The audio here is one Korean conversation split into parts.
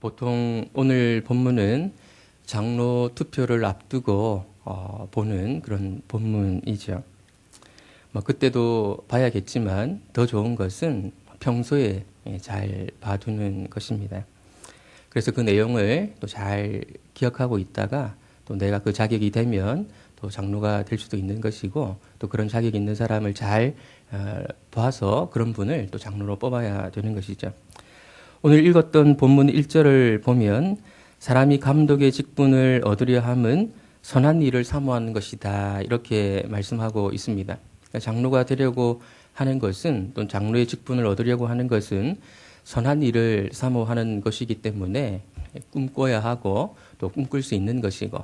보통 오늘 본문은 장로 투표를 앞두고 보는 그런 본문이죠. 그때도 봐야겠지만 더 좋은 것은 평소에 잘 봐두는 것입니다. 그래서 그 내용을 또 잘 기억하고 있다가 또 내가 그 자격이 되면 또 장로가 될 수도 있는 것이고 또 그런 자격이 있는 사람을 잘 봐서 그런 분을 또 장로로 뽑아야 되는 것이죠. 오늘 읽었던 본문 1절을 보면 사람이 감독의 직분을 얻으려 함은 선한 일을 사모하는 것이다 이렇게 말씀하고 있습니다. 그러니까 장로가 되려고 하는 것은 또 장로의 직분을 얻으려고 하는 것은 선한 일을 사모하는 것이기 때문에 꿈꿔야 하고 또 꿈꿀 수 있는 것이고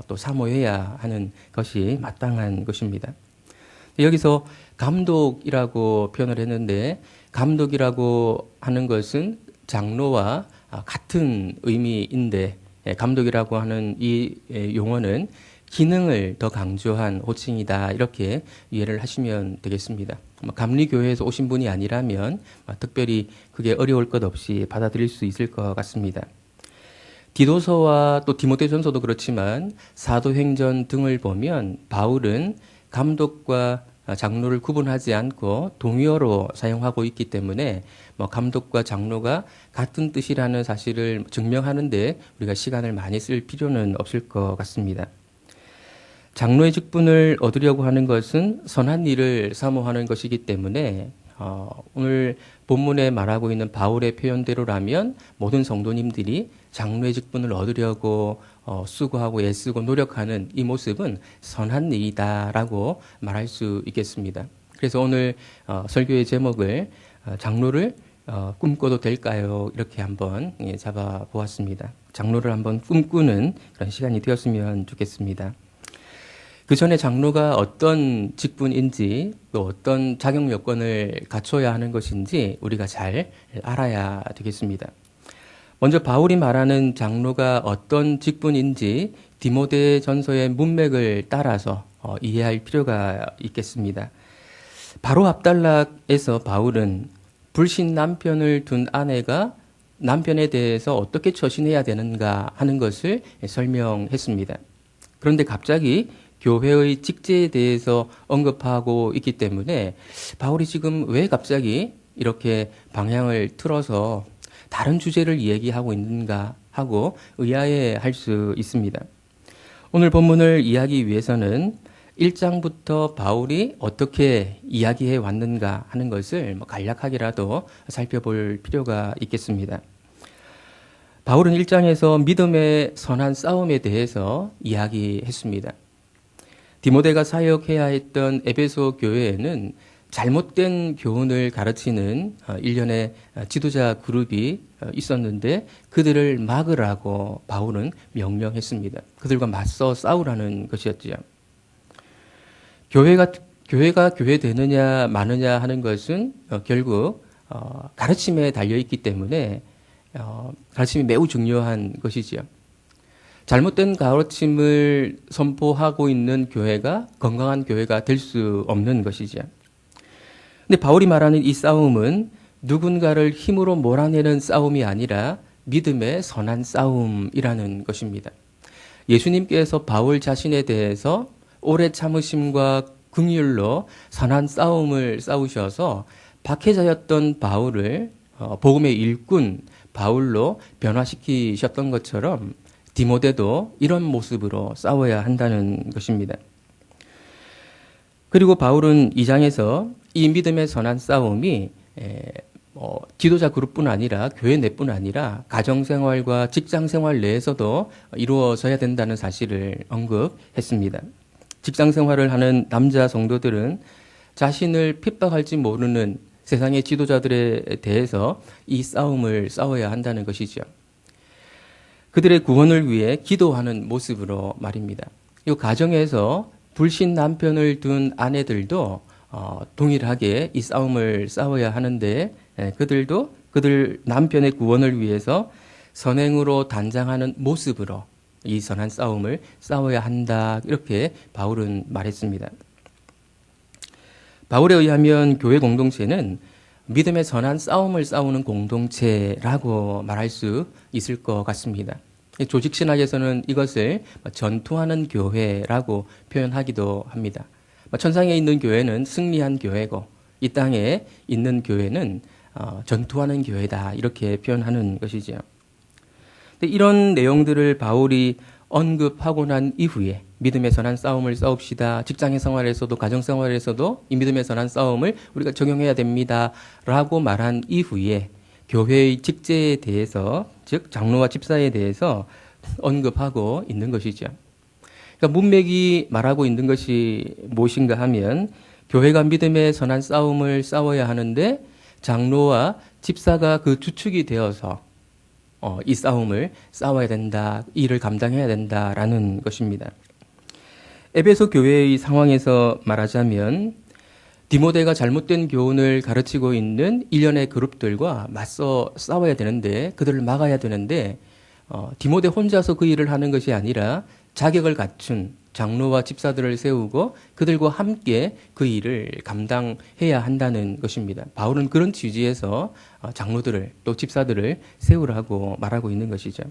또 사모해야 하는 것이 마땅한 것입니다. 여기서 감독이라고 표현을 했는데 감독이라고 하는 것은 장로와 같은 의미인데 감독이라고 하는 이 용어는 기능을 더 강조한 호칭이다 이렇게 이해를 하시면 되겠습니다. 감리교회에서 오신 분이 아니라면 특별히 그게 어려울 것 없이 받아들일 수 있을 것 같습니다. 디도서와 또 디모데전서도 그렇지만 사도행전 등을 보면 바울은 감독과 장로를 구분하지 않고 동의어로 사용하고 있기 때문에 감독과 장로가 같은 뜻이라는 사실을 증명하는데 우리가 시간을 많이 쓸 필요는 없을 것 같습니다. 장로의 직분을 얻으려고 하는 것은 선한 일을 사모하는 것이기 때문에 오늘 본문에 말하고 있는 바울의 표현대로라면 모든 성도님들이 장로의 직분을 얻으려고 수고하고 애쓰고 노력하는 이 모습은 선한 일이다라고 말할 수 있겠습니다. 그래서 오늘 설교의 제목을 장로를 꿈꿔도 될까요? 이렇게 한번 잡아보았습니다. 장로를 한번 꿈꾸는 그런 시간이 되었으면 좋겠습니다. 그 전에 장로가 어떤 직분인지 또 어떤 자격 요건을 갖춰야 하는 것인지 우리가 잘 알아야 되겠습니다. 먼저 바울이 말하는 장로가 어떤 직분인지 디모데전서의 문맥을 따라서 이해할 필요가 있겠습니다. 바로 앞단락에서 바울은 불신 남편을 둔 아내가 남편에 대해서 어떻게 처신해야 되는가 하는 것을 설명했습니다. 그런데 갑자기 교회의 직제에 대해서 언급하고 있기 때문에 바울이 지금 왜 갑자기 이렇게 방향을 틀어서 다른 주제를 이야기하고 있는가 하고 의아해할 수 있습니다. 오늘 본문을 이해하기 위해서는 1장부터 바울이 어떻게 이야기해 왔는가 하는 것을 간략하게라도 살펴볼 필요가 있겠습니다. 바울은 1장에서 믿음의 선한 싸움에 대해서 이야기했습니다. 디모데가 사역해야 했던 에베소 교회에는 잘못된 교훈을 가르치는 일련의 지도자 그룹이 있었는데 그들을 막으라고 바울은 명령했습니다. 그들과 맞서 싸우라는 것이었지요. 교회가 교회 되느냐 마느냐 하는 것은 결국 가르침에 달려있기 때문에 가르침이 매우 중요한 것이지요. 잘못된 가르침을 선포하고 있는 교회가 건강한 교회가 될 수 없는 것이죠. 근데 바울이 말하는 이 싸움은 누군가를 힘으로 몰아내는 싸움이 아니라 믿음의 선한 싸움이라는 것입니다. 예수님께서 바울 자신에 대해서 오래 참으심과 긍휼로 선한 싸움을 싸우셔서 박해자였던 바울을 복음의 일꾼 바울로 변화시키셨던 것처럼 디모데도 이런 모습으로 싸워야 한다는 것입니다. 그리고 바울은 2장에서 이 믿음의 선한 싸움이 지도자 그룹뿐 아니라 교회 내뿐 아니라 가정생활과 직장생활 내에서도 이루어져야 된다는 사실을 언급했습니다. 직장생활을 하는 남자 성도들은 자신을 핍박할지 모르는 세상의 지도자들에 대해서 이 싸움을 싸워야 한다는 것이죠. 그들의 구원을 위해 기도하는 모습으로 말입니다. 이 가정에서 불신 남편을 둔 아내들도 동일하게 이 싸움을 싸워야 하는데 그들도 그들 남편의 구원을 위해서 선행으로 단장하는 모습으로 이 선한 싸움을 싸워야 한다 이렇게 바울은 말했습니다. 바울에 의하면 교회 공동체는 믿음의 선한 싸움을 싸우는 공동체라고 말할 수 있을 것 같습니다. 조직 신학에서는 이것을 전투하는 교회라고 표현하기도 합니다. 천상에 있는 교회는 승리한 교회고 이 땅에 있는 교회는 전투하는 교회다 이렇게 표현하는 것이지요. 이런 내용들을 바울이 언급하고 난 이후에 믿음의 선한 싸움을 싸웁시다. 직장의 생활에서도 가정 생활에서도 이 믿음의 선한 싸움을 우리가 적용해야 됩니다. 라고 말한 이후에 교회의 직제에 대해서 즉 장로와 집사에 대해서 언급하고 있는 것이죠. 그러니까 문맥이 말하고 있는 것이 무엇인가 하면 교회가 믿음의 선한 싸움을 싸워야 하는데 장로와 집사가 그 주축이 되어서 이 싸움을 싸워야 된다, 이 일을 감당해야 된다라는 것입니다. 에베소 교회의 상황에서 말하자면 디모데가 잘못된 교훈을 가르치고 있는 일련의 그룹들과 맞서 싸워야 되는데 그들을 막아야 되는데 디모데 혼자서 그 일을 하는 것이 아니라 자격을 갖춘 장로와 집사들을 세우고 그들과 함께 그 일을 감당해야 한다는 것입니다. 바울은 그런 취지에서 장로들을 또 집사들을 세우라고 말하고 있는 것이죠.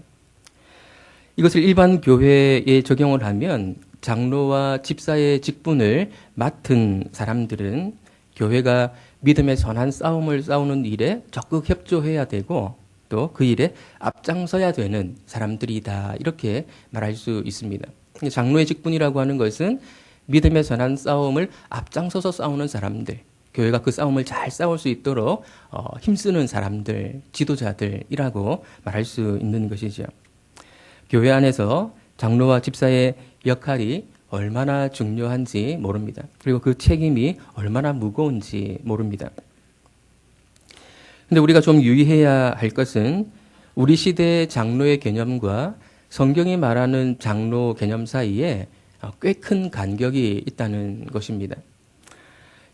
이것을 일반 교회에 적용을 하면 장로와 집사의 직분을 맡은 사람들은 교회가 믿음의 선한 싸움을 싸우는 일에 적극 협조해야 되고 또 그 일에 앞장서야 되는 사람들이다 이렇게 말할 수 있습니다. 장로의 직분이라고 하는 것은 믿음의 선한 싸움을 앞장서서 싸우는 사람들, 교회가 그 싸움을 잘 싸울 수 있도록 힘쓰는 사람들, 지도자들이라고 말할 수 있는 것이죠. 교회 안에서 장로와 집사의 역할이 얼마나 중요한지 모릅니다. 그리고 그 책임이 얼마나 무거운지 모릅니다. 근데 우리가 좀 유의해야 할 것은 우리 시대의 장로의 개념과 성경이 말하는 장로 개념 사이에 꽤 큰 간격이 있다는 것입니다.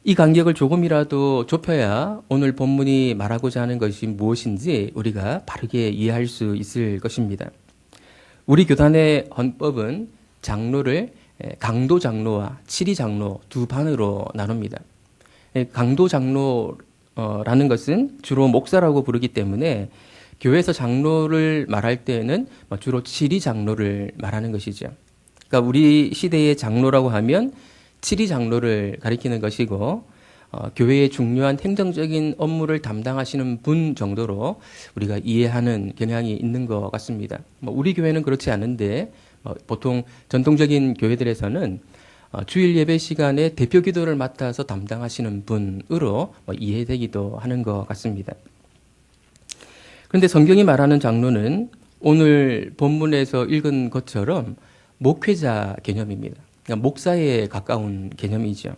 이 간격을 조금이라도 좁혀야 오늘 본문이 말하고자 하는 것이 무엇인지 우리가 바르게 이해할 수 있을 것입니다. 우리 교단의 헌법은 장로를 강도 장로와 치리 장로 두 반으로 나눕니다. 강도 장로라는 것은 주로 목사라고 부르기 때문에 교회에서 장로를 말할 때는 주로 치리 장로를 말하는 것이죠. 그러니까 우리 시대의 장로라고 하면 치리 장로를 가리키는 것이고 교회의 중요한 행정적인 업무를 담당하시는 분 정도로 우리가 이해하는 경향이 있는 것 같습니다. 우리 교회는 그렇지 않은데 보통 전통적인 교회들에서는 주일 예배 시간에 대표 기도를 맡아서 담당하시는 분으로 이해되기도 하는 것 같습니다. 그런데 성경이 말하는 장로는 오늘 본문에서 읽은 것처럼 목회자 개념입니다. 그러니까 목사에 가까운 개념이죠.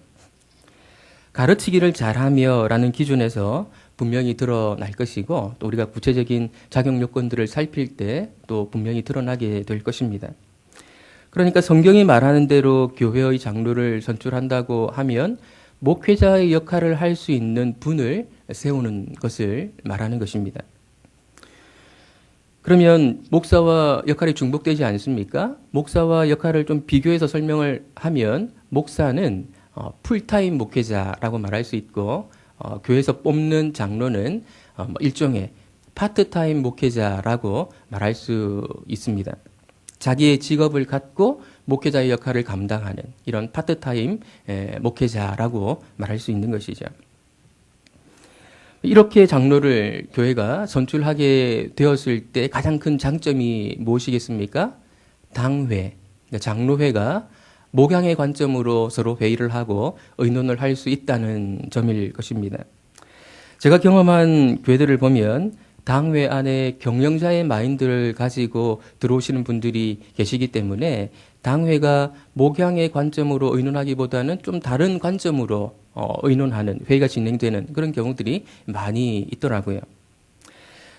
가르치기를 잘하며 라는 기준에서 분명히 드러날 것이고 또 우리가 구체적인 자격 요건들을 살필 때 또 분명히 드러나게 될 것입니다. 그러니까 성경이 말하는 대로 교회의 장로를 선출한다고 하면 목회자의 역할을 할 수 있는 분을 세우는 것을 말하는 것입니다. 그러면 목사와 역할이 중복되지 않습니까? 목사와 역할을 좀 비교해서 설명을 하면 목사는 풀타임 목회자라고 말할 수 있고 교회에서 뽑는 장로는 일종의 파트타임 목회자라고 말할 수 있습니다. 자기의 직업을 갖고 목회자의 역할을 감당하는 이런 파트타임 목회자라고 말할 수 있는 것이죠. 이렇게 장로를 교회가 선출하게 되었을 때 가장 큰 장점이 무엇이겠습니까? 당회, 그러니까 장로회가 목양의 관점으로 서로 회의를 하고 의논을 할 수 있다는 점일 것입니다. 제가 경험한 교회들을 보면 당회 안에 경영자의 마인드를 가지고 들어오시는 분들이 계시기 때문에 당회가 목양의 관점으로 의논하기보다는 좀 다른 관점으로 의논하는 회의가 진행되는 그런 경우들이 많이 있더라고요.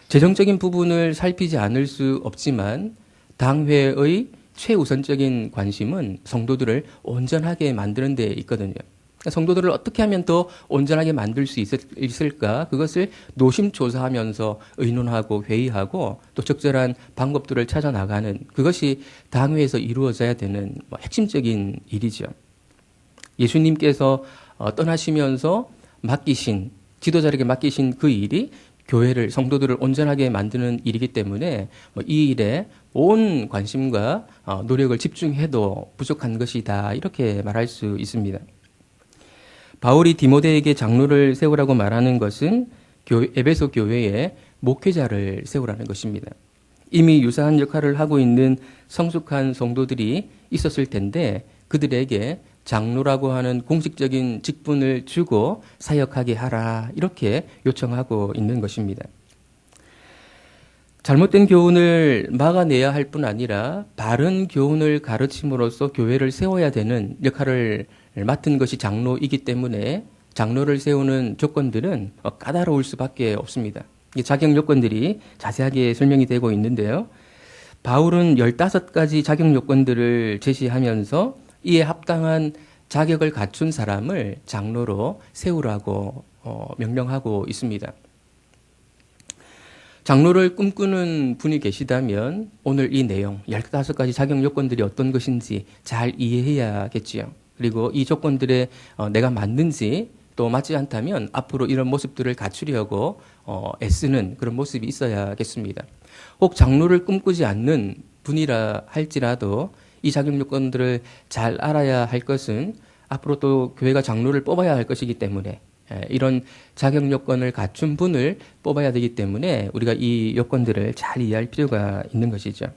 재정적인 부분을 살피지 않을 수 없지만 당회의 최우선적인 관심은 성도들을 온전하게 만드는 데 있거든요. 성도들을 어떻게 하면 더 온전하게 만들 수 있을까? 그것을 노심초사하면서 의논하고 회의하고 또 적절한 방법들을 찾아 나가는 그것이 당회에서 이루어져야 되는 핵심적인 일이죠. 예수님께서 떠나시면서 맡기신 지도자에게 맡기신 그 일이 교회를, 성도들을 온전하게 만드는 일이기 때문에 이 일에 온 관심과 노력을 집중해도 부족한 것이다. 이렇게 말할 수 있습니다. 바울이 디모데에게 장로를 세우라고 말하는 것은 에베소 교회에 목회자를 세우라는 것입니다. 이미 유사한 역할을 하고 있는 성숙한 성도들이 있었을 텐데 그들에게 장로라고 하는 공식적인 직분을 주고 사역하게 하라 이렇게 요청하고 있는 것입니다. 잘못된 교훈을 막아내야 할 뿐 아니라 바른 교훈을 가르침으로써 교회를 세워야 되는 역할을 맡은 것이 장로이기 때문에 장로를 세우는 조건들은 까다로울 수밖에 없습니다. 자격 요건들이 자세하게 설명이 되고 있는데요. 바울은 15가지 자격 요건들을 제시하면서 이에 합당한 자격을 갖춘 사람을 장로로 세우라고 명령하고 있습니다. 장로를 꿈꾸는 분이 계시다면 오늘 이 내용 15가지 자격 요건들이 어떤 것인지 잘 이해해야겠지요. 그리고 이 조건들에 내가 맞는지 또 맞지 않다면 앞으로 이런 모습들을 갖추려고 애쓰는 그런 모습이 있어야겠습니다. 혹 장로를 꿈꾸지 않는 분이라 할지라도 이 자격 요건들을 잘 알아야 할 것은 앞으로 또 교회가 장로를 뽑아야 할 것이기 때문에 이런 자격 요건을 갖춘 분을 뽑아야 되기 때문에 우리가 이 요건들을 잘 이해할 필요가 있는 것이죠.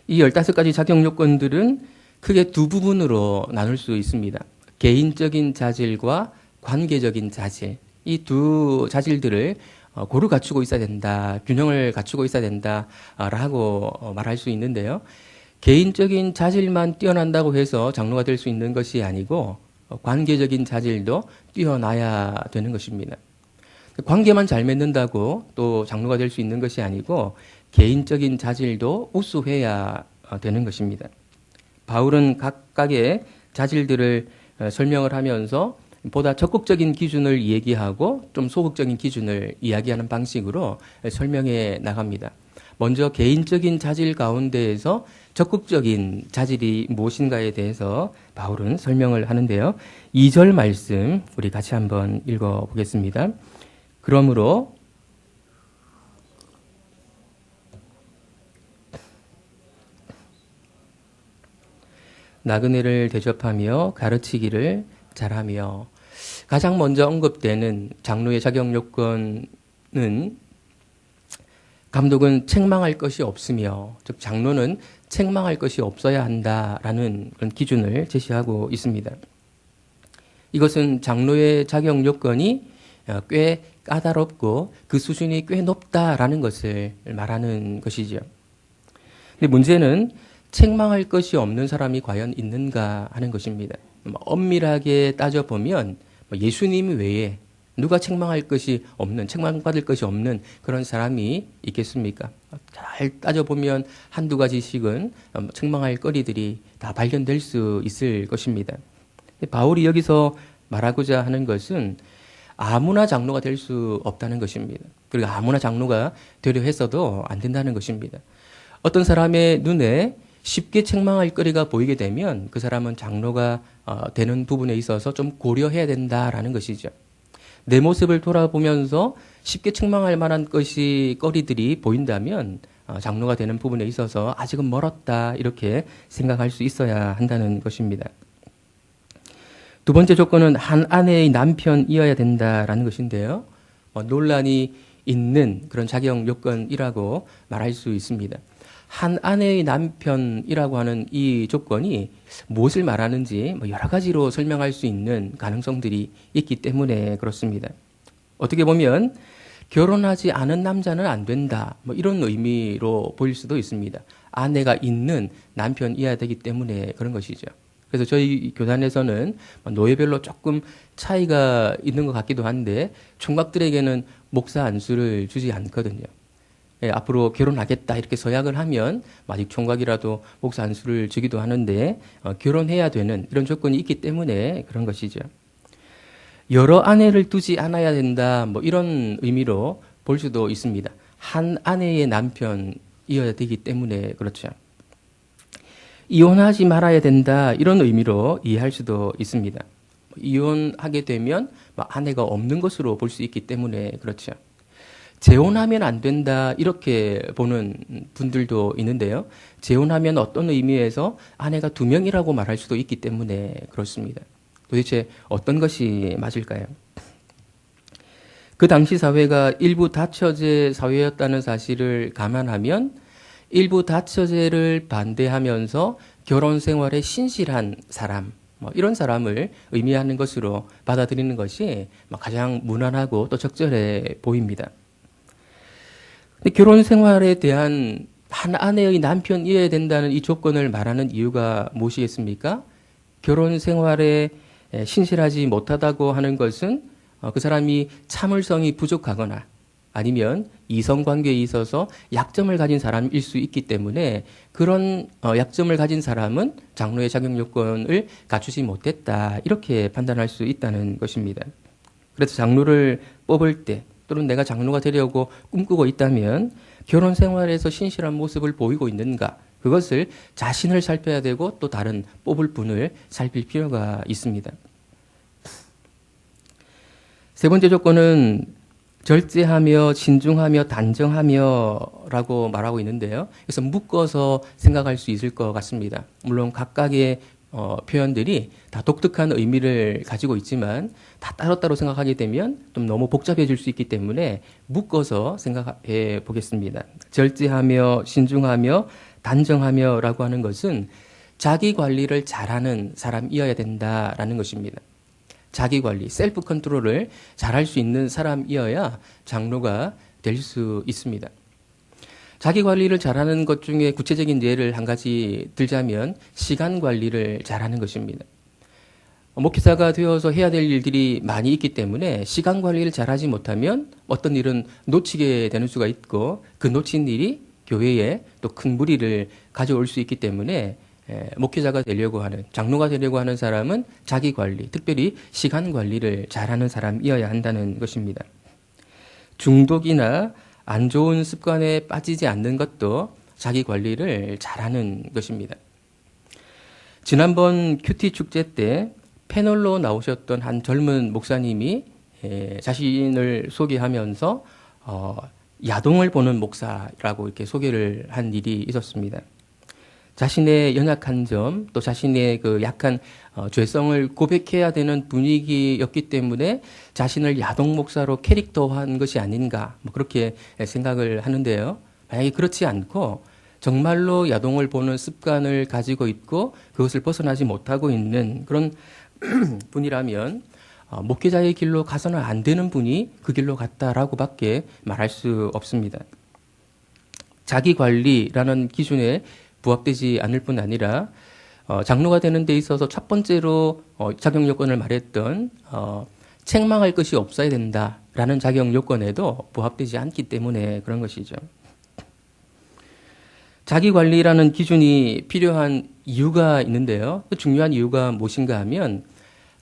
이 15가지 자격 요건들은 크게 두 부분으로 나눌 수 있습니다. 개인적인 자질과 관계적인 자질. 이 두 자질들을 고루 갖추고 있어야 된다. 균형을 갖추고 있어야 된다라고 말할 수 있는데요. 개인적인 자질만 뛰어난다고 해서 장로가 될 수 있는 것이 아니고 관계적인 자질도 뛰어나야 되는 것입니다. 관계만 잘 맺는다고 또 장로가 될 수 있는 것이 아니고 개인적인 자질도 우수해야 되는 것입니다. 바울은 각각의 자질들을 설명을 하면서 보다 적극적인 기준을 얘기하고 좀 소극적인 기준을 이야기하는 방식으로 설명해 나갑니다. 먼저 개인적인 자질 가운데에서 적극적인 자질이 무엇인가에 대해서 바울은 설명을 하는데요. 2절 말씀 우리 같이 한번 읽어보겠습니다. 그러므로 나그네를 대접하며 가르치기를 잘하며. 가장 먼저 언급되는 장로의 자격 요건은 감독은 책망할 것이 없으며, 즉 장로는 책망할 것이 없어야 한다라는 그런 기준을 제시하고 있습니다. 이것은 장로의 자격 요건이 꽤 까다롭고 그 수준이 꽤 높다라는 것을 말하는 것이죠. 근데 문제는 책망할 것이 없는 사람이 과연 있는가 하는 것입니다. 엄밀하게 따져보면 예수님 외에 누가 책망할 것이 없는, 책망받을 것이 없는 그런 사람이 있겠습니까? 잘 따져보면 한두 가지씩은 책망할 거리들이 다 발견될 수 있을 것입니다. 바울이 여기서 말하고자 하는 것은 아무나 장로가 될 수 없다는 것입니다. 그리고 아무나 장로가 되려 했어도 안 된다는 것입니다. 어떤 사람의 눈에 쉽게 책망할 거리가 보이게 되면 그 사람은 장로가 되는 부분에 있어서 좀 고려해야 된다라는 것이죠. 내 모습을 돌아보면서 쉽게 책망할 만한 거리들이 보인다면 장로가 되는 부분에 있어서 아직은 멀었다 이렇게 생각할 수 있어야 한다는 것입니다. 두 번째 조건은 한 아내의 남편이어야 된다라는 것인데요. 논란이 있는 그런 자격 요건이라고 말할 수 있습니다. 한 아내의 남편이라고 하는 이 조건이 무엇을 말하는지 여러 가지로 설명할 수 있는 가능성들이 있기 때문에 그렇습니다. 어떻게 보면 결혼하지 않은 남자는 안 된다 이런 의미로 보일 수도 있습니다. 아내가 있는 남편이어야 되기 때문에 그런 것이죠. 그래서 저희 교단에서는 노예별로 조금 차이가 있는 것 같기도 한데 총각들에게는 목사 안수를 주지 않거든요. 앞으로 결혼하겠다 이렇게 서약을 하면 아직 총각이라도 목사 안수를 주기도 하는데 결혼해야 되는 이런 조건이 있기 때문에 그런 것이죠. 여러 아내를 두지 않아야 된다 이런 의미로 볼 수도 있습니다. 한 아내의 남편이어야 되기 때문에 그렇죠. 이혼하지 말아야 된다 이런 의미로 이해할 수도 있습니다. 이혼하게 되면 아내가 없는 것으로 볼 수 있기 때문에 그렇죠. 재혼하면 안 된다 이렇게 보는 분들도 있는데요. 재혼하면 어떤 의미에서 아내가 2명이라고 말할 수도 있기 때문에 그렇습니다. 도대체 어떤 것이 맞을까요? 그 당시 사회가 일부 다처제 사회였다는 사실을 감안하면 일부 다처제를 반대하면서 결혼 생활에 신실한 사람, 이런 사람을 의미하는 것으로 받아들이는 것이 가장 무난하고 또 적절해 보입니다. 근데 결혼 생활에 대한 한 아내의 남편이어야 된다는 이 조건을 말하는 이유가 무엇이겠습니까? 결혼 생활에 신실하지 못하다고 하는 것은 그 사람이 참을성이 부족하거나 아니면 이성관계에 있어서 약점을 가진 사람일 수 있기 때문에 그런 약점을 가진 사람은 장로의 자격 요건을 갖추지 못했다 이렇게 판단할 수 있다는 것입니다. 그래서 장로를 뽑을 때 또는 내가 장로가 되려고 꿈꾸고 있다면 결혼 생활에서 신실한 모습을 보이고 있는가 그것을 자신을 살펴야 되고 또 다른 뽑을 분을 살필 필요가 있습니다. 세 번째 조건은 절제하며 신중하며 단정하며라고 말하고 있는데요. 그래서 묶어서 생각할 수 있을 것 같습니다. 물론 각각의 표현들이 다 독특한 의미를 가지고 있지만 다 따로따로 생각하게 되면 좀 너무 복잡해질 수 있기 때문에 묶어서 생각해 보겠습니다. 절제하며 신중하며 단정하며라고 하는 것은 자기 관리를 잘하는 사람이어야 된다라는 것입니다. 자기 관리, 셀프 컨트롤을 잘할 수 있는 사람이어야 장로가 될 수 있습니다. 자기 관리를 잘하는 것 중에 구체적인 예를 한 가지 들자면 시간 관리를 잘하는 것입니다. 목회자가 되어서 해야 될 일들이 많이 있기 때문에 시간 관리를 잘하지 못하면 어떤 일은 놓치게 되는 수가 있고 그 놓친 일이 교회에 또 큰 무리를 가져올 수 있기 때문에 목회자가 되려고 하는, 장로가 되려고 하는 사람은 자기 관리, 특별히 시간 관리를 잘하는 사람이어야 한다는 것입니다. 중독이나 안 좋은 습관에 빠지지 않는 것도 자기 관리를 잘하는 것입니다. 지난번 큐티 축제 때 패널로 나오셨던 한 젊은 목사님이 자신을 소개하면서 야동을 보는 목사라고 이렇게 소개를 한 일이 있었습니다. 자신의 연약한 점, 또 자신의 그 약한 죄성을 고백해야 되는 분위기였기 때문에 자신을 야동 목사로 캐릭터화한 것이 아닌가, 그렇게 생각을 하는데요. 만약에 그렇지 않고 정말로 야동을 보는 습관을 가지고 있고 그것을 벗어나지 못하고 있는 그런 분이라면 목회자의 길로 가서는 안 되는 분이 그 길로 갔다라고밖에 말할 수 없습니다. 자기 관리라는 기준에 부합되지 않을 뿐 아니라 장로가 되는 데 있어서 첫 번째로 자격 요건을 말했던 책망할 것이 없어야 된다라는 자격 요건에도 부합되지 않기 때문에 그런 것이죠. 자기 관리라는 기준이 필요한 이유가 있는데요. 그 중요한 이유가 무엇인가 하면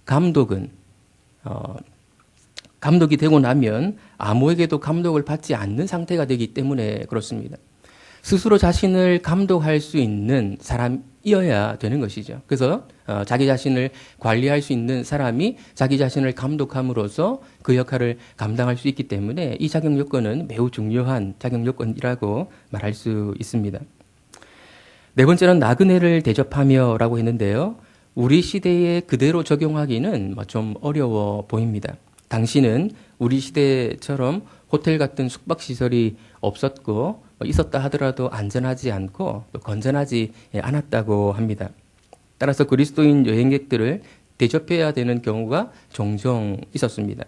감독은 감독이 되고 나면 아무에게도 감독을 받지 않는 상태가 되기 때문에 그렇습니다. 스스로 자신을 감독할 수 있는 사람이어야 되는 것이죠. 그래서 자기 자신을 관리할 수 있는 사람이 자기 자신을 감독함으로써 그 역할을 감당할 수 있기 때문에 이 자격 요건은 매우 중요한 자격 요건이라고 말할 수 있습니다. 네 번째는 나그네를 대접하며라고 했는데요. 우리 시대에 그대로 적용하기는 좀 어려워 보입니다. 당시는 우리 시대처럼 호텔 같은 숙박시설이 없었고 있었다 하더라도 안전하지 않고 또 건전하지 않았다고 합니다. 따라서 그리스도인 여행객들을 대접해야 되는 경우가 종종 있었습니다.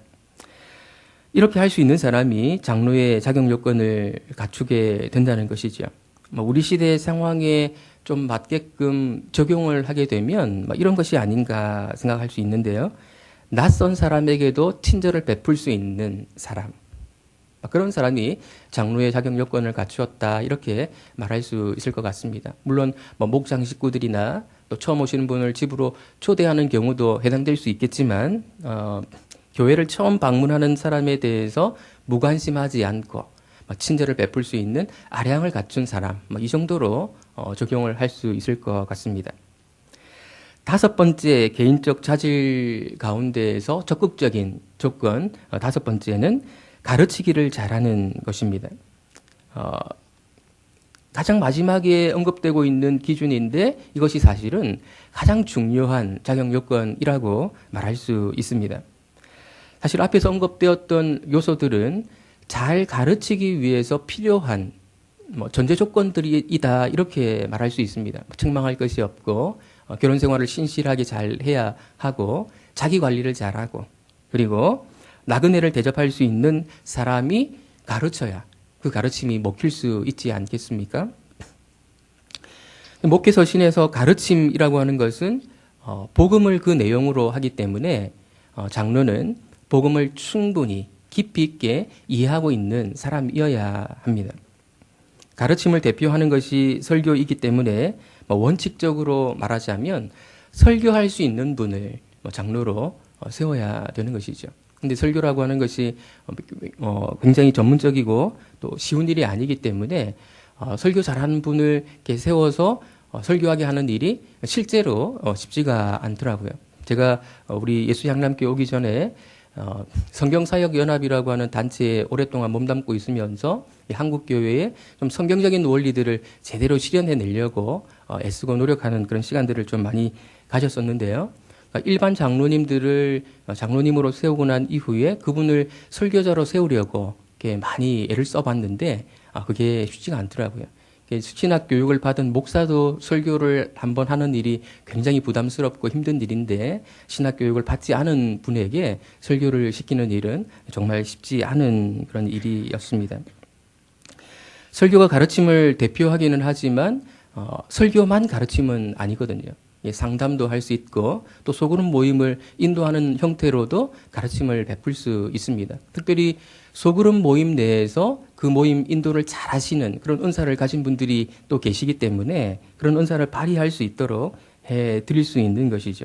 이렇게 할 수 있는 사람이 장로의 자격 요건을 갖추게 된다는 것이죠. 우리 시대의 상황에 좀 맞게끔 적용을 하게 되면 이런 것이 아닌가 생각할 수 있는데요. 낯선 사람에게도 친절을 베풀 수 있는 사람, 그런 사람이 장로의 자격 요건을 갖추었다 이렇게 말할 수 있을 것 같습니다. 물론 목장 식구들이나 또 처음 오시는 분을 집으로 초대하는 경우도 해당될 수 있겠지만 교회를 처음 방문하는 사람에 대해서 무관심하지 않고 친절을 베풀 수 있는 아량을 갖춘 사람, 이 정도로 적용을 할 수 있을 것 같습니다. 다섯 번째 개인적 자질 가운데에서 적극적인 조건, 다섯 번째는 가르치기를 잘하는 것입니다. 가장 마지막에 언급되고 있는 기준인데 이것이 사실은 가장 중요한 자격 요건이라고 말할 수 있습니다. 사실 앞에서 언급되었던 요소들은 잘 가르치기 위해서 필요한 전제 조건들이다 이렇게 말할 수 있습니다. 책망할 것이 없고 결혼 생활을 신실하게 잘 해야 하고 자기 관리를 잘하고 그리고 나그네를 대접할 수 있는 사람이 가르쳐야 그 가르침이 먹힐 수 있지 않겠습니까? 목회 서신에서 가르침이라고 하는 것은 복음을 그 내용으로 하기 때문에 장로는 복음을 충분히 깊이 있게 이해하고 있는 사람이어야 합니다. 가르침을 대표하는 것이 설교이기 때문에 원칙적으로 말하자면 설교할 수 있는 분을 장로로 세워야 되는 것이죠. 근데 설교라고 하는 것이 굉장히 전문적이고 또 쉬운 일이 아니기 때문에 설교 잘하는 분을 이렇게 세워서 설교하게 하는 일이 실제로 쉽지가 않더라고요. 제가 우리 예수향람교회 오기 전에 성경사역연합이라고 하는 단체에 오랫동안 몸담고 있으면서 한국교회에 좀 성경적인 원리들을 제대로 실현해내려고 애쓰고 노력하는 그런 시간들을 좀 많이 가졌었는데요. 일반 장로님들을 장로님으로 세우고 난 이후에 그분을 설교자로 세우려고 이렇게 많이 애를 써봤는데 그게 쉽지가 않더라고요. 신학 교육을 받은 목사도 설교를 한번 하는 일이 굉장히 부담스럽고 힘든 일인데 신학 교육을 받지 않은 분에게 설교를 시키는 일은 정말 쉽지 않은 그런 일이었습니다. 설교가 가르침을 대표하기는 하지만 설교만 가르침은 아니거든요. 상담도 할 수 있고 또 소그룹 모임을 인도하는 형태로도 가르침을 베풀 수 있습니다. 특별히 소그룹 모임 내에서 그 모임 인도를 잘 하시는 그런 은사를 가진 분들이 또 계시기 때문에 그런 은사를 발휘할 수 있도록 해 드릴 수 있는 것이죠.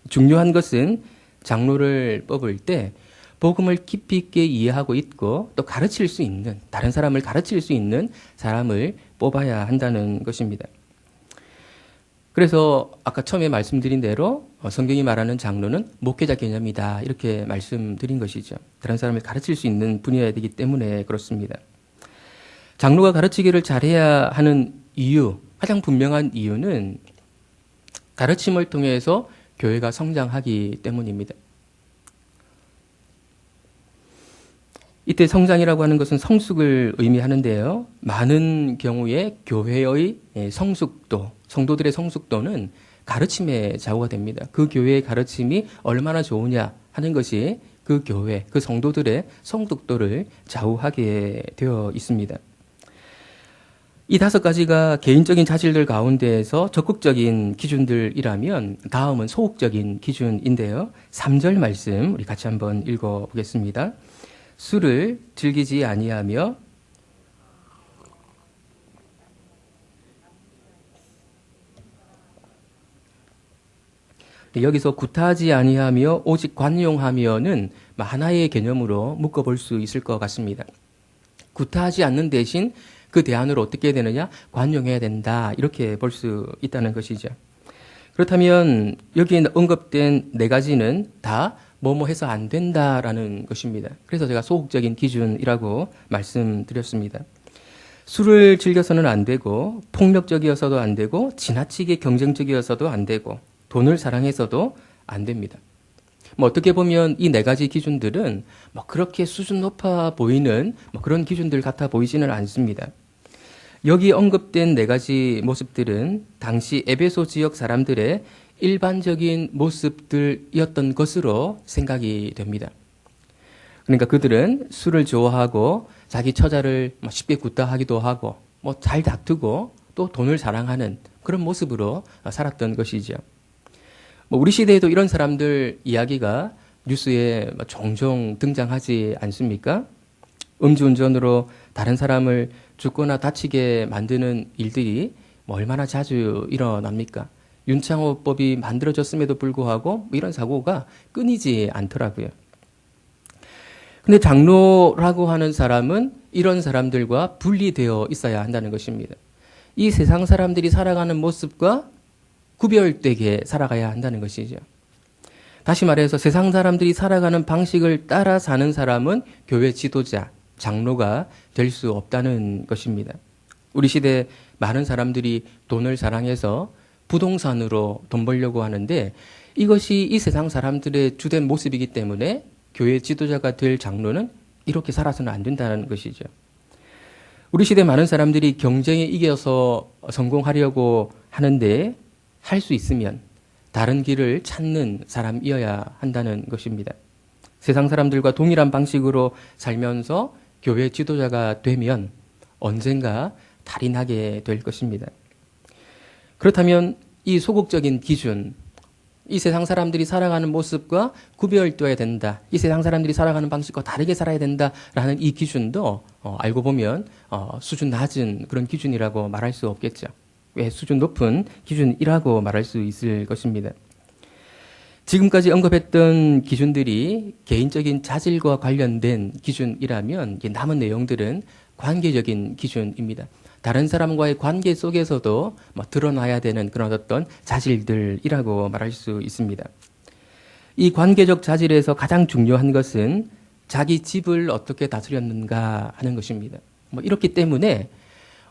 중요한 것은 장로를 뽑을 때 복음을 깊이 있게 이해하고 있고 또 가르칠 수 있는, 다른 사람을 가르칠 수 있는 사람을 뽑아야 한다는 것입니다. 그래서 아까 처음에 말씀드린 대로 성경이 말하는 장로는 목회자 개념이다 이렇게 말씀드린 것이죠. 다른 사람을 가르칠 수 있는 분이어야 되기 때문에 그렇습니다. 장로가 가르치기를 잘해야 하는 이유, 가장 분명한 이유는 가르침을 통해서 교회가 성장하기 때문입니다. 이때 성장이라고 하는 것은 성숙을 의미하는데요. 많은 경우에 교회의 성숙도, 성도들의 성숙도는 가르침에 좌우가 됩니다. 그 교회의 가르침이 얼마나 좋으냐 하는 것이 그 교회, 그 성도들의 성숙도를 좌우하게 되어 있습니다. 이 다섯 가지가 개인적인 자질들 가운데에서 적극적인 기준들이라면 다음은 소극적인 기준인데요. 3절 말씀 우리 같이 한번 읽어보겠습니다. 술을 즐기지 아니하며 여기서 구타하지 아니하며 오직 관용하며는 하나의 개념으로 묶어볼 수 있을 것 같습니다. 구타하지 않는 대신 그 대안으로 어떻게 해야 되느냐? 관용해야 된다. 이렇게 볼 수 있다는 것이죠. 그렇다면 여기에 언급된 네 가지는 다 뭐뭐 해서 안 된다라는 것입니다. 그래서 제가 소극적인 기준이라고 말씀드렸습니다. 술을 즐겨서는 안 되고 폭력적이어서도 안 되고 지나치게 경쟁적이어서도 안 되고 돈을 사랑해서도 안 됩니다. 어떻게 보면 이 네 가지 기준들은 그렇게 수준 높아 보이는 그런 기준들 같아 보이지는 않습니다. 여기 언급된 네 가지 모습들은 당시 에베소 지역 사람들의 일반적인 모습들이었던 것으로 생각이 됩니다. 그러니까 그들은 술을 좋아하고 자기 처자를 쉽게 구타하기도 하고 잘 다투고 또 돈을 사랑하는 그런 모습으로 살았던 것이죠. 우리 시대에도 이런 사람들 이야기가 뉴스에 종종 등장하지 않습니까? 음주운전으로 다른 사람을 죽거나 다치게 만드는 일들이 얼마나 자주 일어납니까? 윤창호법이 만들어졌음에도 불구하고 이런 사고가 끊이지 않더라고요. 근데 장로라고 하는 사람은 이런 사람들과 분리되어 있어야 한다는 것입니다. 이 세상 사람들이 살아가는 모습과 구별되게 살아가야 한다는 것이죠. 다시 말해서 세상 사람들이 살아가는 방식을 따라 사는 사람은 교회 지도자, 장로가 될 수 없다는 것입니다. 우리 시대 많은 사람들이 돈을 사랑해서 부동산으로 돈 벌려고 하는데 이것이 이 세상 사람들의 주된 모습이기 때문에 교회 지도자가 될 장로는 이렇게 살아서는 안 된다는 것이죠. 우리 시대 많은 사람들이 경쟁에 이겨서 성공하려고 하는데 할 수 있으면 다른 길을 찾는 사람이어야 한다는 것입니다. 세상 사람들과 동일한 방식으로 살면서 교회 지도자가 되면 언젠가 달이 나게 될 것입니다. 그렇다면 이 소극적인 기준, 이 세상 사람들이 살아가는 모습과 구별되어야 된다. 이 세상 사람들이 살아가는 방식과 다르게 살아야 된다라는 이 기준도 알고 보면 수준 낮은 그런 기준이라고 말할 수 없겠죠. 왜 수준 높은 기준이라고 말할 수 있을 것입니다. 지금까지 언급했던 기준들이 개인적인 자질과 관련된 기준이라면 남은 내용들은 관계적인 기준입니다. 다른 사람과의 관계 속에서도 드러나야 되는 그런 어떤 자질들이라고 말할 수 있습니다. 이 관계적 자질에서 가장 중요한 것은 자기 집을 어떻게 다스렸는가 하는 것입니다. 이렇기 때문에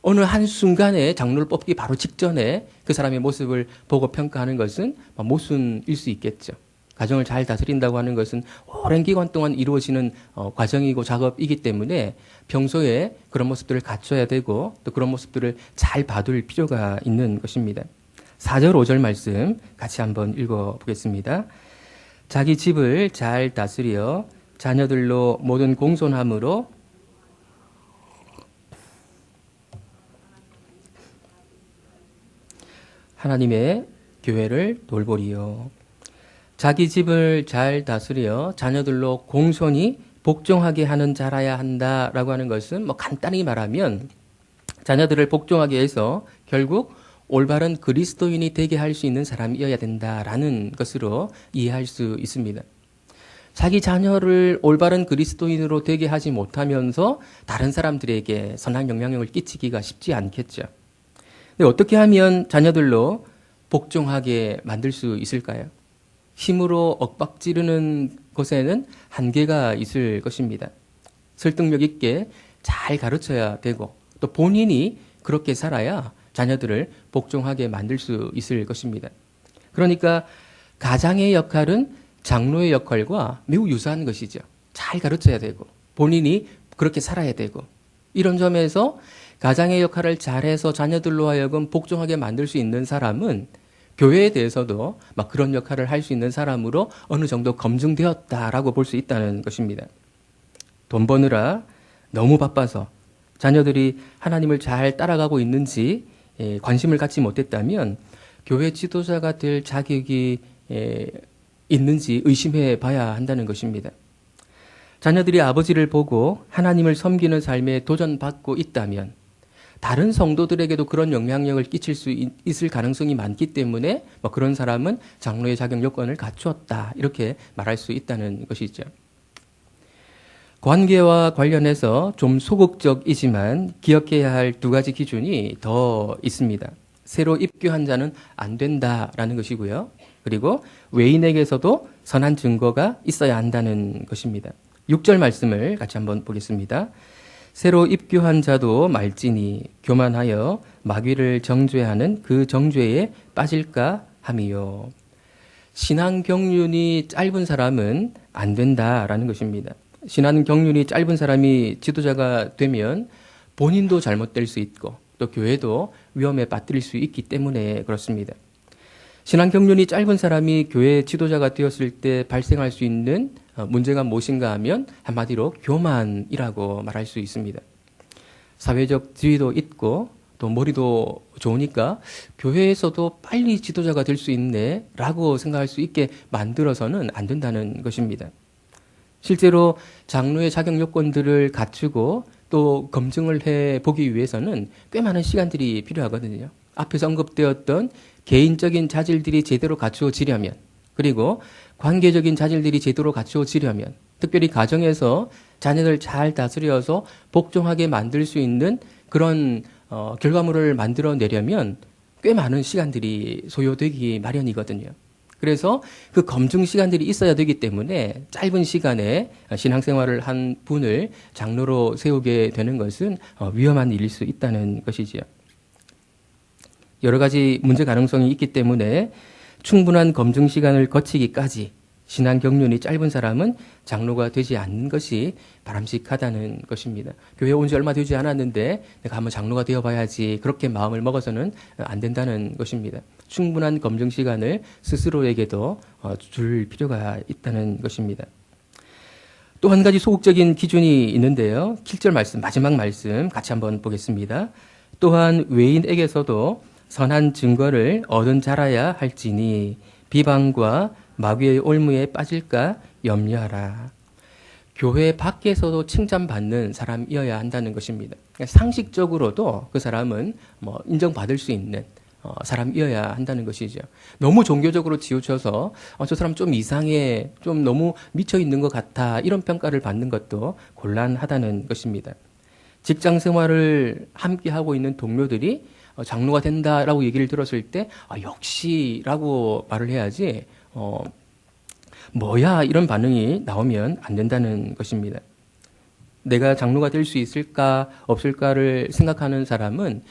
어느 한순간에 장로를 뽑기 바로 직전에 그 사람의 모습을 보고 평가하는 것은 모순일 수 있겠죠. 가정을 잘 다스린다고 하는 것은 오랜 기간 동안 이루어지는 과정이고 작업이기 때문에 평소에 그런 모습들을 갖춰야 되고 또 그런 모습들을 잘 봐둘 필요가 있는 것입니다. 4절, 5절 말씀 같이 한번 읽어보겠습니다. 자기 집을 잘 다스려 자녀들로 모든 공손함으로 하나님의 교회를 돌보리요. 자기 집을 잘 다스려 자녀들로 공손히 복종하게 하는 자라야 한다라고 하는 것은 간단히 말하면 자녀들을 복종하게 해서 결국 올바른 그리스도인이 되게 할 수 있는 사람이어야 된다라는 것으로 이해할 수 있습니다. 자기 자녀를 올바른 그리스도인으로 되게 하지 못하면서 다른 사람들에게 선한 영향력을 끼치기가 쉽지 않겠죠. 근데 어떻게 하면 자녀들로 복종하게 만들 수 있을까요? 힘으로 엇박지르는 것에는 한계가 있을 것입니다. 설득력 있게 잘 가르쳐야 되고 또 본인이 그렇게 살아야 자녀들을 복종하게 만들 수 있을 것입니다. 그러니까 가장의 역할은 장로의 역할과 매우 유사한 것이죠. 잘 가르쳐야 되고 본인이 그렇게 살아야 되고 이런 점에서 가장의 역할을 잘해서 자녀들로 하여금 복종하게 만들 수 있는 사람은 교회에 대해서도 그런 역할을 할 수 있는 사람으로 어느 정도 검증되었다라고 볼 수 있다는 것입니다. 돈 버느라 너무 바빠서 자녀들이 하나님을 잘 따라가고 있는지 관심을 갖지 못했다면 교회 지도자가 될 자격이 있는지 의심해 봐야 한다는 것입니다. 자녀들이 아버지를 보고 하나님을 섬기는 삶에 도전받고 있다면 다른 성도들에게도 그런 영향력을 끼칠 수 있을 가능성이 많기 때문에 그런 사람은 장로의 자격 요건을 갖추었다 이렇게 말할 수 있다는 것이죠. 관계와 관련해서 좀 소극적이지만 기억해야 할 두 가지 기준이 더 있습니다. 새로 입교한 자는 안 된다라는 것이고요. 그리고 외인에게서도 선한 증거가 있어야 한다는 것입니다. 6절 말씀을 같이 한번 보겠습니다. 새로 입교한 자도 말지니 교만하여 마귀를 정죄하는 그 정죄에 빠질까 함이요. 신앙 경륜이 짧은 사람은 안 된다라는 것입니다. 신앙 경륜이 짧은 사람이 지도자가 되면 본인도 잘못될 수 있고 또 교회도 위험에 빠뜨릴 수 있기 때문에 그렇습니다. 신앙 경륜이 짧은 사람이 교회 지도자가 되었을 때 발생할 수 있는 문제가 무엇인가 하면 한마디로 교만이라고 말할 수 있습니다. 사회적 지위도 있고 또 머리도 좋으니까 교회에서도 빨리 지도자가 될 수 있네 라고 생각할 수 있게 만들어서는 안 된다는 것입니다. 실제로 장로의 자격 요건들을 갖추고 또 검증을 해보기 위해서는 꽤 많은 시간들이 필요하거든요. 앞에서 언급되었던 개인적인 자질들이 제대로 갖추어지려면 그리고 관계적인 자질들이 제대로 갖추어지려면 특별히 가정에서 자녀들 잘 다스려서 복종하게 만들 수 있는 그런 결과물을 만들어내려면 꽤 많은 시간들이 소요되기 마련이거든요. 그래서 그 검증 시간들이 있어야 되기 때문에 짧은 시간에 신앙생활을 한 분을 장로로 세우게 되는 것은 위험한 일일 수 있다는 것이지요. 여러 가지 문제 가능성이 있기 때문에 충분한 검증 시간을 거치기까지 신앙 경륜이 짧은 사람은 장로가 되지 않는 것이 바람직하다는 것입니다. 교회에 온 지 얼마 되지 않았는데 내가 한번 장로가 되어봐야지 그렇게 마음을 먹어서는 안 된다는 것입니다. 충분한 검증 시간을 스스로에게도 줄 필요가 있다는 것입니다. 또 한 가지 소극적인 기준이 있는데요. 7절 말씀, 마지막 말씀 같이 한번 보겠습니다. 또한 외인에게서도 선한 증거를 얻은 자라야 할지니 비방과 마귀의 올무에 빠질까 염려하라. 교회 밖에서도 칭찬받는 사람이어야 한다는 것입니다. 상식적으로도 그 사람은 인정받을 수 있는 사람이어야 한다는 것이죠. 너무 종교적으로 치우쳐서 저 사람 좀 이상해, 좀 너무 미쳐 있는 것 같아 이런 평가를 받는 것도 곤란하다는 것입니다. 직장 생활을 함께 하고 있는 동료들이 장로가 된다라고 얘기를 들었을 때 역시라고 말을 해야지 뭐야 이런 반응이 나오면 안 된다는 것입니다. 내가 장로가 될 수 있을까 없을까를 생각하는 사람은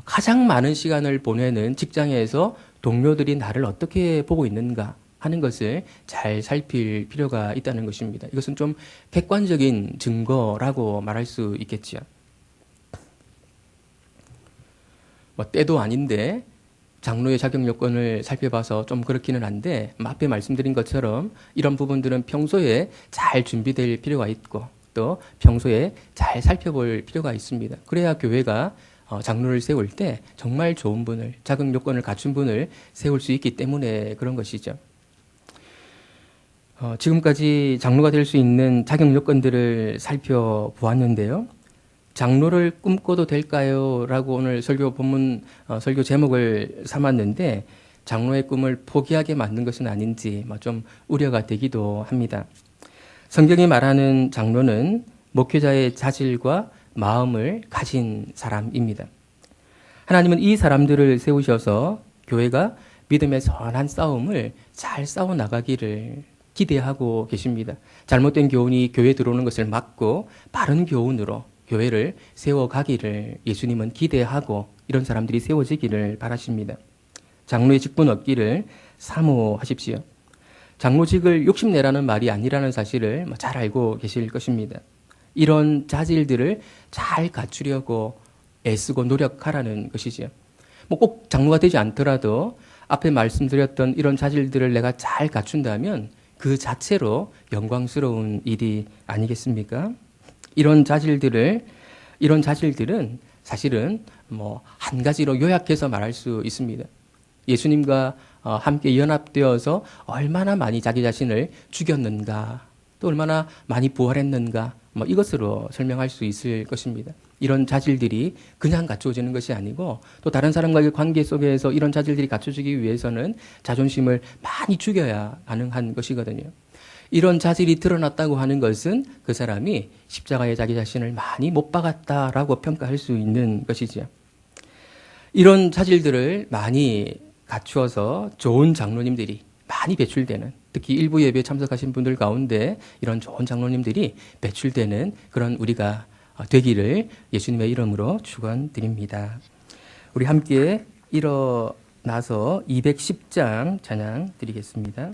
가장 많은 시간을 보내는 직장에서 동료들이 나를 어떻게 보고 있는가 하는 것을 잘 살필 필요가 있다는 것입니다. 이것은 좀 객관적인 증거라고 말할 수 있겠지요. 때도 아닌데 장로의 자격 요건을 살펴봐서 좀 그렇기는 한데 앞에 말씀드린 것처럼 이런 부분들은 평소에 잘 준비될 필요가 있고 또 평소에 잘 살펴볼 필요가 있습니다. 그래야 교회가 장로를 세울 때 정말 좋은 분을, 자격 요건을 갖춘 분을 세울 수 있기 때문에 그런 것이죠. 지금까지 장로가 될 수 있는 자격 요건들을 살펴보았는데요. 장로를 꿈꿔도 될까요? 라고 오늘 설교 본문, 설교 제목을 삼았는데 장로의 꿈을 포기하게 만든 것은 아닌지 좀 우려가 되기도 합니다. 성경이 말하는 장로는 목회자의 자질과 마음을 가진 사람입니다. 하나님은 이 사람들을 세우셔서 교회가 믿음의 선한 싸움을 잘 싸워나가기를 기대하고 계십니다. 잘못된 교훈이 교회에 들어오는 것을 막고 바른 교훈으로 교회를 세워가기를 예수님은 기대하고 이런 사람들이 세워지기를 바라십니다. 장로의 직분 얻기를 사모하십시오. 장로직을 욕심내라는 말이 아니라는 사실을 잘 알고 계실 것입니다. 이런 자질들을 잘 갖추려고 애쓰고 노력하라는 것이죠. 꼭 장로가 되지 않더라도 앞에 말씀드렸던 이런 자질들을 내가 잘 갖춘다면 그 자체로 영광스러운 일이 아니겠습니까? 이런 자질들은 사실은 한 가지로 요약해서 말할 수 있습니다. 예수님과 함께 연합되어서 얼마나 많이 자기 자신을 죽였는가, 또 얼마나 많이 부활했는가, 이것으로 설명할 수 있을 것입니다. 이런 자질들이 그냥 갖추어지는 것이 아니고 또 다른 사람과의 관계 속에서 이런 자질들이 갖춰지기 위해서는 자존심을 많이 죽여야 가능한 것이거든요. 이런 자질이 드러났다고 하는 것은 그 사람이 십자가에 자기 자신을 많이 못 박았다라고 평가할 수 있는 것이죠. 이런 자질들을 많이 갖추어서 좋은 장로님들이 많이 배출되는, 특히 일부 예배에 참석하신 분들 가운데 이런 좋은 장로님들이 배출되는 그런 우리가 되기를 예수님의 이름으로 축원드립니다. 우리 함께 일어나서 210장 찬양 드리겠습니다.